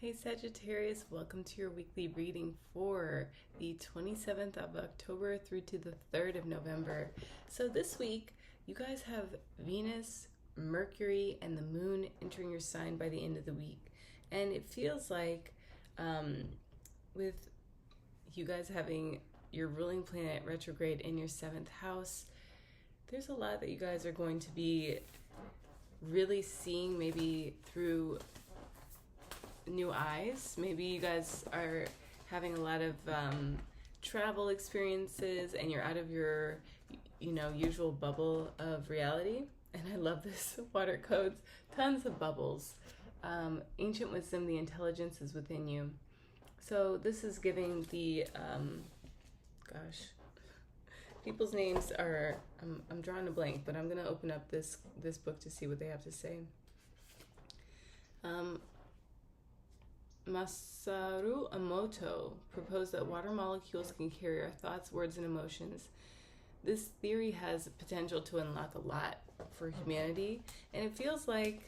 Hey Sagittarius, welcome to your weekly reading for the 27th of October through to the 3rd of November. So this week, you guys have Venus, Mercury, and the Moon entering your sign by the end of the week. And it feels like with you guys having your ruling planet retrograde in your 7th house, there's a lot that you guys are going to be really seeing maybe through new eyes. Maybe you guys are having a lot of travel experiences and you're out of your usual bubble of reality. And I love this water codes, tons of bubbles. Ancient wisdom, the intelligence is within you. So this is giving the people's names are I'm drawing a blank, but I'm gonna open up this book to see what they have to say. Masaru Emoto proposed that water molecules can carry our thoughts, words, and emotions. This theory has potential to unlock a lot for humanity, and it feels like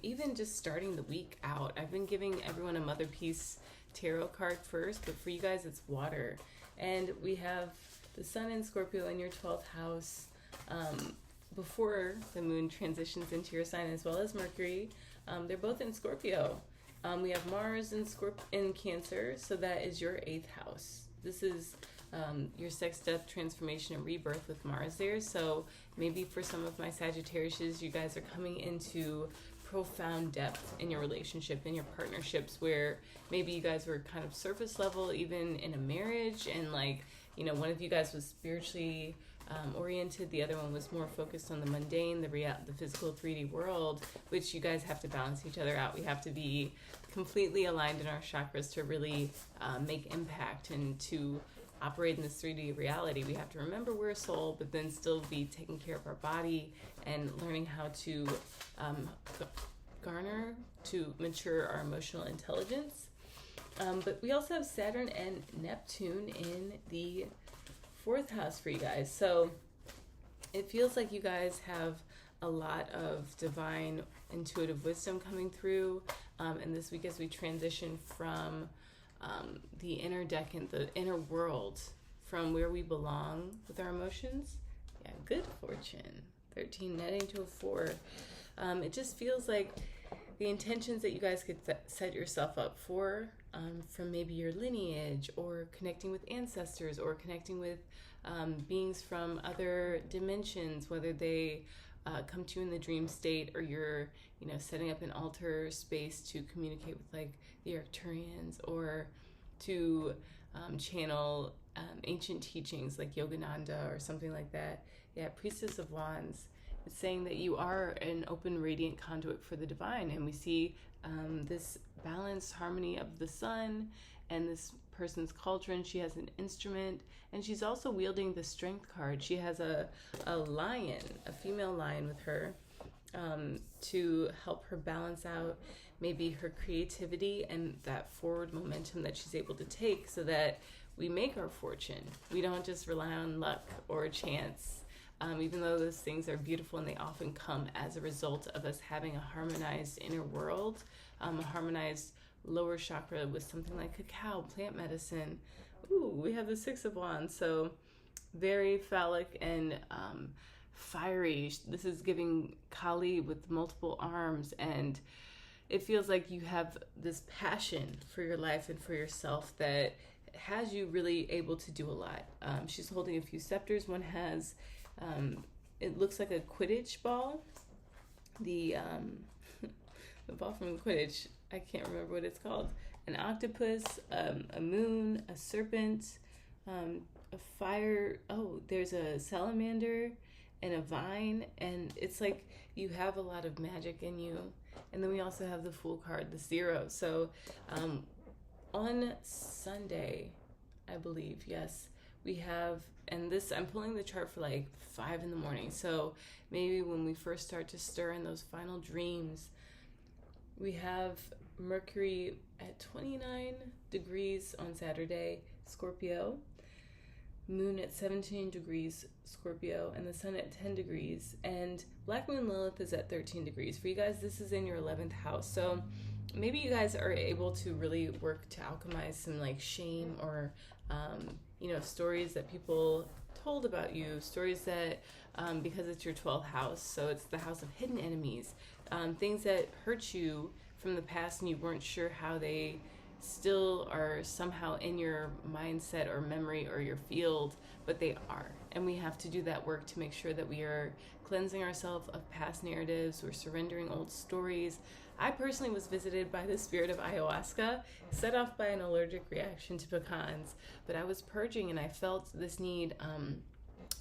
even just starting the week out, I've been giving everyone a Mother Peace tarot card first, but for you guys it's water. And we have the Sun in Scorpio in your 12th house before the Moon transitions into your sign, as well as Mercury. They're both in Scorpio. We have Mars in Cancer, so that is your 8th house. This is your sex, death, transformation, and rebirth with Mars there. So maybe for some of my Sagittariuses, you guys are coming into profound depth in your relationship, in your partnerships, where maybe you guys were kind of surface level, even in a marriage, and one of you guys was spiritually oriented, the other one was more focused on the mundane, the physical 3D world, which you guys have to balance each other out. We have to be completely aligned in our chakras to really make impact and to operate in this 3D reality. We have to remember we're a soul, but then still be taking care of our body and learning how to mature our emotional intelligence. But we also have Saturn and Neptune in the 4th house for you guys. So it feels like you guys have a lot of divine intuitive wisdom coming through. And this week as we transition from the inner decan, the inner world, from where we belong with our emotions. Yeah, good fortune. 13 netting to a 4. It just feels like the intentions that you guys could set yourself up for from maybe your lineage, or connecting with ancestors, or connecting with beings from other dimensions, whether they come to you in the dream state, or you're setting up an altar space to communicate with like the Arcturians, or to channel ancient teachings like Yogananda or something like that. Yeah, Priestess of Wands. It's saying that you are an open, radiant conduit for the divine. And we see this balanced harmony of the sun and this person's cauldron. She has an instrument, and she's also wielding the strength card. She has a lion, a female lion with her to help her balance out maybe her creativity and that forward momentum that she's able to take, so that we make our fortune. We don't just rely on luck or chance. Even though those things are beautiful and they often come as a result of us having a harmonized inner world, a harmonized lower chakra with something like cacao, plant medicine. Ooh, we have the 6 of Wands, so very phallic and fiery. This is giving Kali with multiple arms, and it feels like you have this passion for your life and for yourself that has you really able to do a lot. She's holding a few scepters. One has it looks like a Quidditch ball. The ball from Quidditch, I can't remember what it's called. An octopus, a moon, a serpent, a fire. Oh, there's a salamander and a vine, and it's like you have a lot of magic in you. And then we also have the Fool card, the 0. So on Sunday, I believe, yes, we have, and this, I'm pulling the chart for like 5 in the morning. So maybe when we first start to stir in those final dreams, we have Mercury at 29 degrees on Saturday, Scorpio, Moon at 17 degrees, Scorpio, and the Sun at 10 degrees. And Black Moon Lilith is at 13 degrees. For you guys, this is in your 11th house. So maybe you guys are able to really work to alchemize some like shame or stories that people told about you, stories that because it's your 12th house, so it's the house of hidden enemies, things that hurt you from the past and you weren't sure how they still are somehow in your mindset or memory or your field, but they are. And we have to do that work to make sure that we are cleansing ourselves of past narratives, we're surrendering old stories. I personally was visited by the spirit of ayahuasca, set off by an allergic reaction to pecans, but I was purging and I felt this need.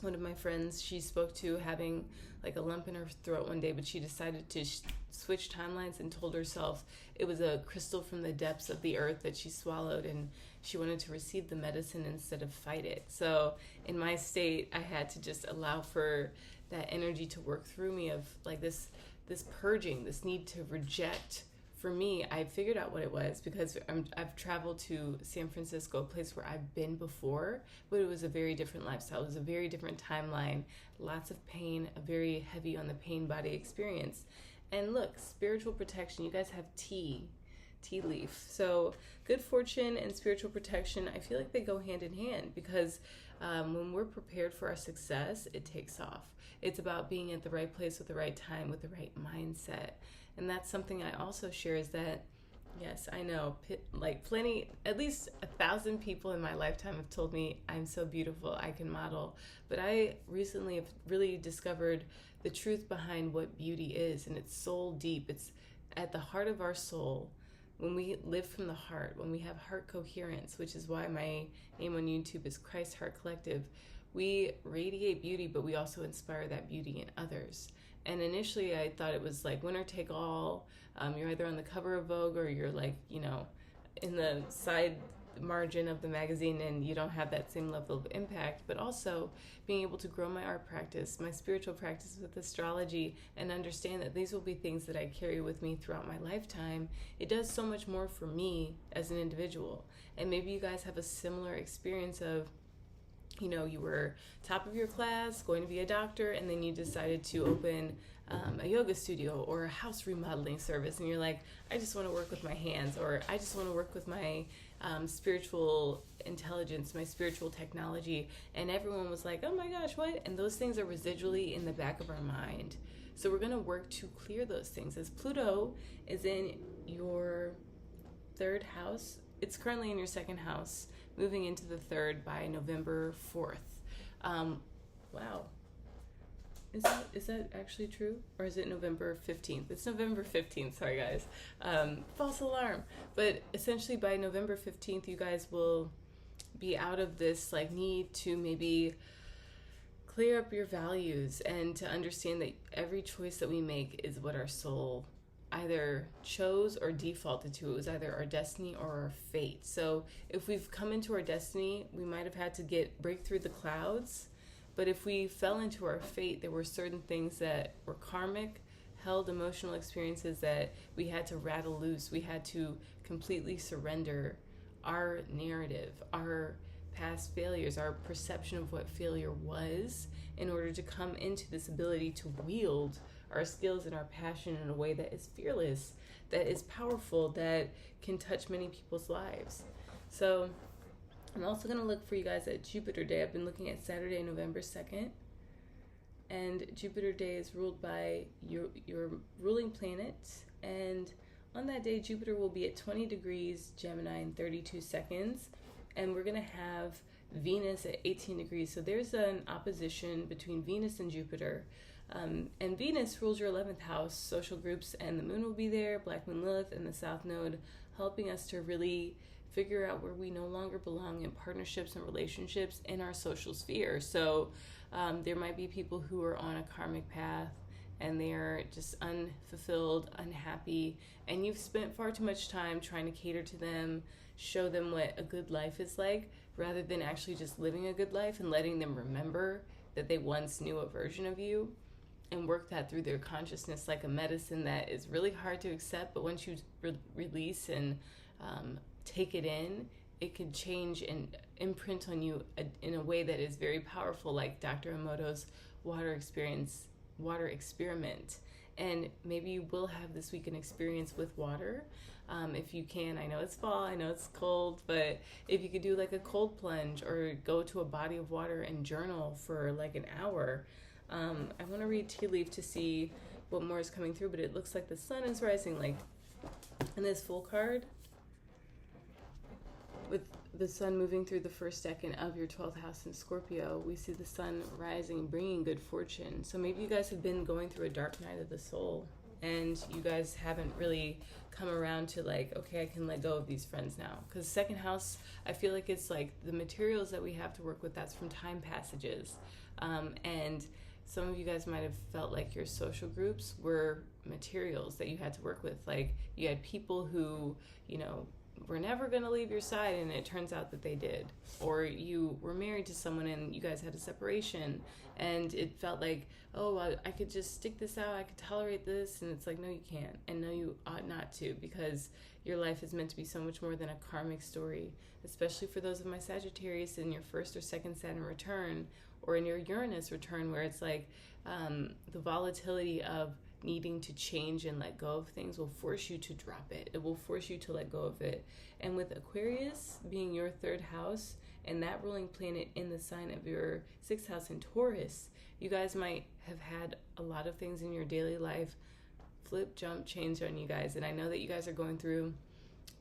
One of my friends, she spoke to having like a lump in her throat one day, but she decided to switch timelines and told herself it was a crystal from the depths of the earth that she swallowed, and she wanted to receive the medicine instead of fight it. So in my state, I had to just allow for that energy to work through me of like this purging, this need to reject. For me, I figured out what it was because I've traveled to San Francisco, a place where I've been before, but it was a very different lifestyle. It was a very different timeline, lots of pain, a very heavy on the pain body experience. And look, spiritual protection, you guys have tea leaf. So good fortune and spiritual protection, I feel like they go hand in hand because when we're prepared for our success, it takes off. It's about being at the right place at the right time with the right mindset. And that's something I also share is that, yes, I know, like plenty, at least 1,000 people in my lifetime have told me I'm so beautiful, I can model. But I recently have really discovered the truth behind what beauty is, and it's soul deep. It's at the heart of our soul. When we live from the heart, when we have heart coherence, which is why my name on YouTube is Christ Heart Collective, we radiate beauty, but we also inspire that beauty in others. And initially I thought it was like winner take all. You're either on the cover of Vogue or you're like, in the side margin of the magazine and you don't have that same level of impact. But also being able to grow my art practice, my spiritual practice with astrology, and understand that these will be things that I carry with me throughout my lifetime. It does so much more for me as an individual. And maybe you guys have a similar experience of, you were top of your class, going to be a doctor, and then you decided to open a yoga studio or a house remodeling service, and you're like, I just want to work with my hands, or I just want to work with my spiritual intelligence, my spiritual technology. And everyone was like, oh my gosh, what? And those things are residually in the back of our mind. So we're going to work to clear those things. As Pluto is in your third house, it's currently in your second house, moving into the third by November 4th. Wow. Is that actually true? Or is it November 15th? It's November 15th, sorry guys. False alarm. But essentially by November 15th, you guys will be out of this like need to maybe clear up your values and to understand that every choice that we make is what our soul either chose or defaulted to. It was either our destiny or our fate. So if we've come into our destiny, we might have had to break through the clouds. But if we fell into our fate, there were certain things that were karmic, held emotional experiences that we had to rattle loose. We had to completely surrender our narrative, our past failures, our perception of what failure was, in order to come into this ability to wield our skills and our passion in a way that is fearless, that is powerful, that can touch many people's lives. So I'm also going to look for you guys at Jupiter Day. I've been looking at Saturday, November 2nd. And Jupiter Day is ruled by your ruling planet. And on that day, Jupiter will be at 20 degrees Gemini in 32 seconds. And we're going to have Venus at 18 degrees. So there's an opposition between Venus and Jupiter. And Venus rules your 11th house, social groups, and the moon will be there, Black Moon Lilith, and the South Node, helping us to really figure out where we no longer belong in partnerships and relationships in our social sphere. So there might be people who are on a karmic path and they're just unfulfilled, unhappy, and you've spent far too much time trying to cater to them, show them what a good life is like, rather than actually just living a good life and letting them remember that they once knew a version of you, and work that through their consciousness like a medicine that is really hard to accept, but once you release and take it in, it can change and imprint on you in a way that is very powerful, like Dr. Emoto's water experiment. And maybe you will have this week an experience with water. If you can, I know it's fall, I know it's cold, but if you could do like a cold plunge or go to a body of water and journal for like an hour. I want to read tea leaf to see what more is coming through, but it looks like the sun is rising, like in this full card with the sun moving through the first decan of your 12th house in Scorpio. We see the sun rising, bringing good fortune. So maybe you guys have been going through a dark night of the soul, and you guys haven't really come around to like, okay, I can let go of these friends now. Because second house, I feel like it's like the materials that we have to work with, that's from time passages. And some of you guys might have felt like your social groups were materials that you had to work with. Like you had people who, you know, were never going to leave your side, and it turns out that they did. Or you were married to someone and you guys had a separation, and it felt like, oh, I could just stick this out, I could tolerate this, and it's like, no, you can't, and no, you ought not to, because your life is meant to be so much more than a karmic story, especially for those of my Sagittarius in your first or second Saturn return, or in your Uranus return, where it's like the volatility of needing to change and let go of things will force you to drop it. It will force you to let go of it. And with Aquarius being your third house and that ruling planet in the sign of your sixth house in Taurus, you guys might have had a lot of things in your daily life flip, jump, change on you guys. And I know that you guys are going through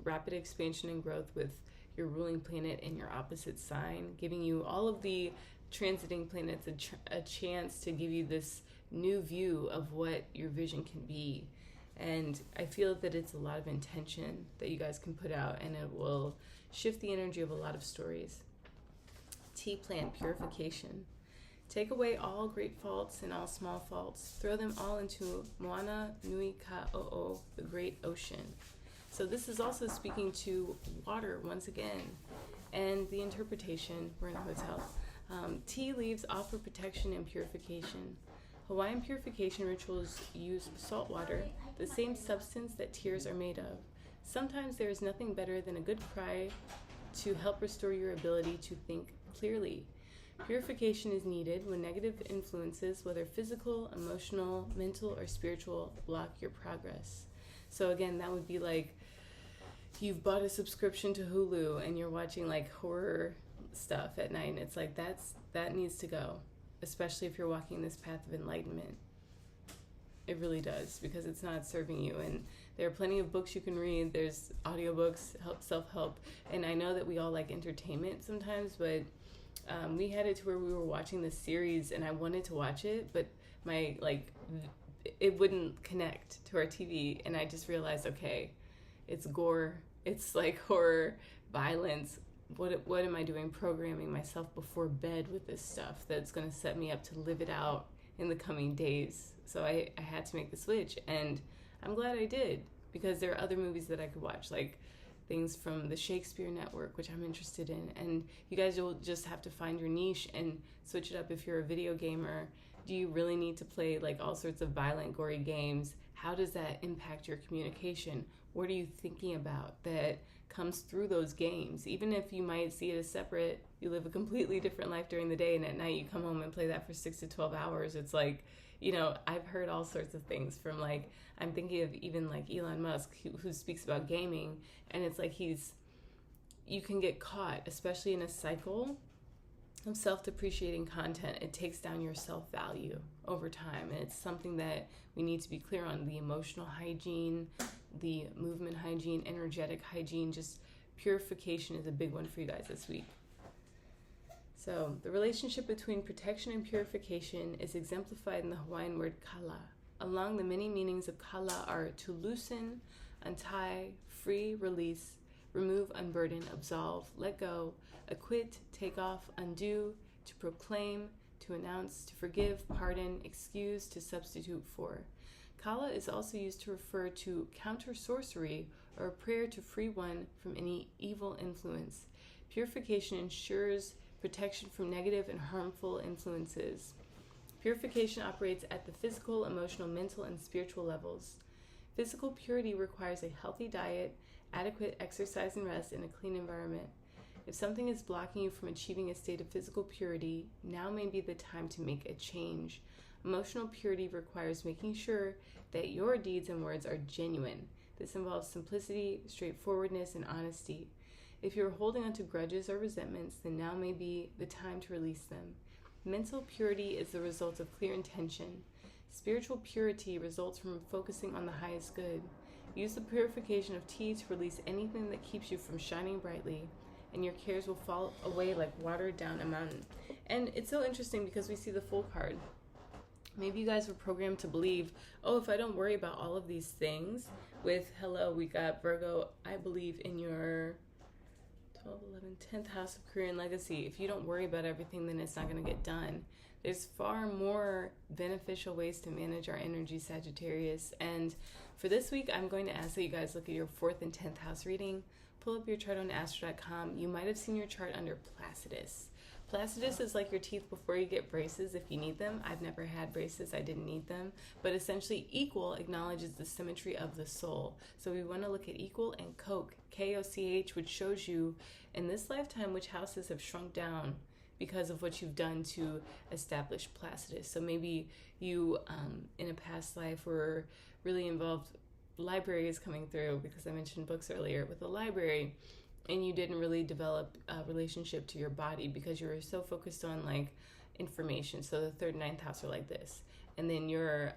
rapid expansion and growth with your ruling planet in your opposite sign, giving you all of the transiting planets a chance to give you this new view of what your vision can be. And I feel that it's a lot of intention that you guys can put out, and it will shift the energy of a lot of stories. Tea plant purification. Take away all great faults and all small faults. Throw them all into Moana Nui Ka'o'o, the great ocean. So this is also speaking to water once again. And the interpretation, we're in a hotel. Tea leaves offer protection and purification. Hawaiian purification rituals use salt water, the same substance that tears are made of. Sometimes there is nothing better than a good cry to help restore your ability to think clearly. Purification is needed when negative influences, whether physical, emotional, mental, or spiritual, block your progress. So again, that would be like you've bought a subscription to Hulu and you're watching like horror stuff at night, and it's like that needs to go, especially if you're walking this path of enlightenment. It really does, because it's not serving you. And there are plenty of books you can read. There's audiobooks, self-help, and I know that we all like entertainment sometimes, but we had it to where we were watching this series and I wanted to watch it, but it wouldn't connect to our TV, and I just realized, okay, it's gore, it's like horror, violence. What am I doing programming myself before bed with this stuff that's going to set me up to live it out in the coming days? So I had to make the switch, and I'm glad I did, because there are other movies that I could watch, like things from the Shakespeare Network, which I'm interested in, and you guys will just have to find your niche and switch it up. If you're a video gamer, do you really need to play like all sorts of violent, gory games? How does that impact your communication? What are you thinking about that comes through those games? Even if you might see it as separate, you live a completely different life during the day, and at night you come home and play that for 6 to 12 hours. It's like, you know, I've heard all sorts of things from, like, I'm thinking of even like Elon Musk, who speaks about gaming, and it's like you can get caught, especially in a cycle of self-depreciating content. It takes down your self-value over time, and it's something that we need to be clear on. The emotional hygiene, the movement hygiene, energetic hygiene, just purification is a big one for you guys this week. So the relationship between protection and purification is exemplified in the Hawaiian word kala. Along the many meanings of kala are to loosen, untie, free, release, remove, unburden, absolve, let go, acquit, take off, undo, to proclaim, to announce, to forgive, pardon, excuse, to substitute for. Kala is also used to refer to counter sorcery or a prayer to free one from any evil influence. Purification ensures protection from negative and harmful influences. Purification operates at the physical, emotional, mental, and spiritual levels. Physical purity requires a healthy diet, adequate exercise and rest, and a clean environment. If something is blocking you from achieving a state of physical purity, now may be the time to make a change. Emotional purity requires making sure that your deeds and words are genuine. This involves simplicity, straightforwardness, and honesty. If you're holding on to grudges or resentments, then now may be the time to release them. Mental purity is the result of clear intention. Spiritual purity results from focusing on the highest good. Use the purification of tea to release anything that keeps you from shining brightly, and your cares will fall away like water down a mountain. And it's so interesting because we see the Fool card. Maybe you guys were programmed to believe, oh, if I don't worry about all of these things, with hello, we got Virgo, I believe in your 12, 11, 10th house of career and legacy. If you don't worry about everything, then it's not going to get done. There's far more beneficial ways to manage our energy, Sagittarius. And for this week, I'm going to ask that you guys look at your 4th and 10th house reading. Pull up your chart on astro.com. You might have seen your chart under Placidus. Placidus is like your teeth before you get braces if you need them. I've never had braces. I didn't need them. But essentially, equal acknowledges the symmetry of the soul. So we want to look at equal and Koch, K-O-C-H, which shows you in this lifetime which houses have shrunk down because of what you've done to establish Placidus. So maybe you, in a past life, were really involved. Library is coming through because I mentioned books earlier with the library. And you didn't really develop a relationship to your body because you were so focused on like information. So the 3rd and 9th house are like this. And then your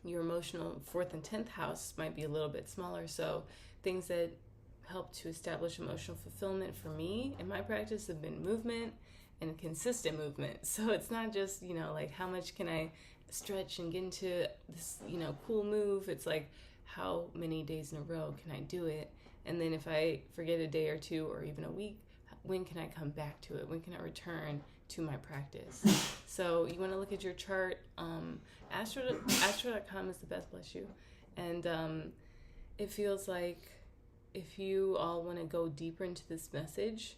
emotional 4th and 10th house might be a little bit smaller. So things that help to establish emotional fulfillment for me in my practice have been movement and consistent movement. So it's not just, like how much can I stretch and get into this, cool move. It's like how many days in a row can I do it? And then if I forget a day or two or even a week, when can I come back to it? When can I return to my practice? So you want to look at your chart. Astro.com is the best, bless you. And it feels like if you all want to go deeper into this message,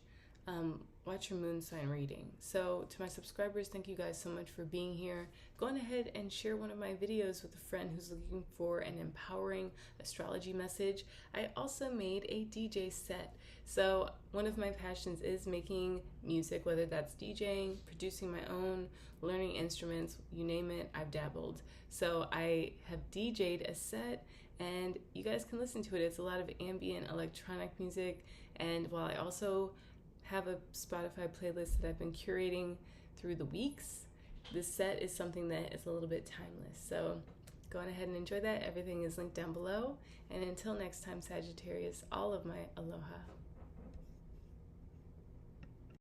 watch your moon sign reading. So to my subscribers, thank you guys so much for being here. Go on ahead and share one of my videos with a friend who's looking for an empowering astrology message. I also made a DJ set. So one of my passions is making music, whether that's DJing, producing my own, learning instruments, you name it, I've dabbled. So I have DJ'd a set and you guys can listen to it. It's a lot of ambient electronic music. And while I also have a Spotify playlist that I've been curating through the weeks, this set is something that is a little bit timeless. So go on ahead and enjoy that. Everything is linked down below. And until next time, Sagittarius, all of my aloha.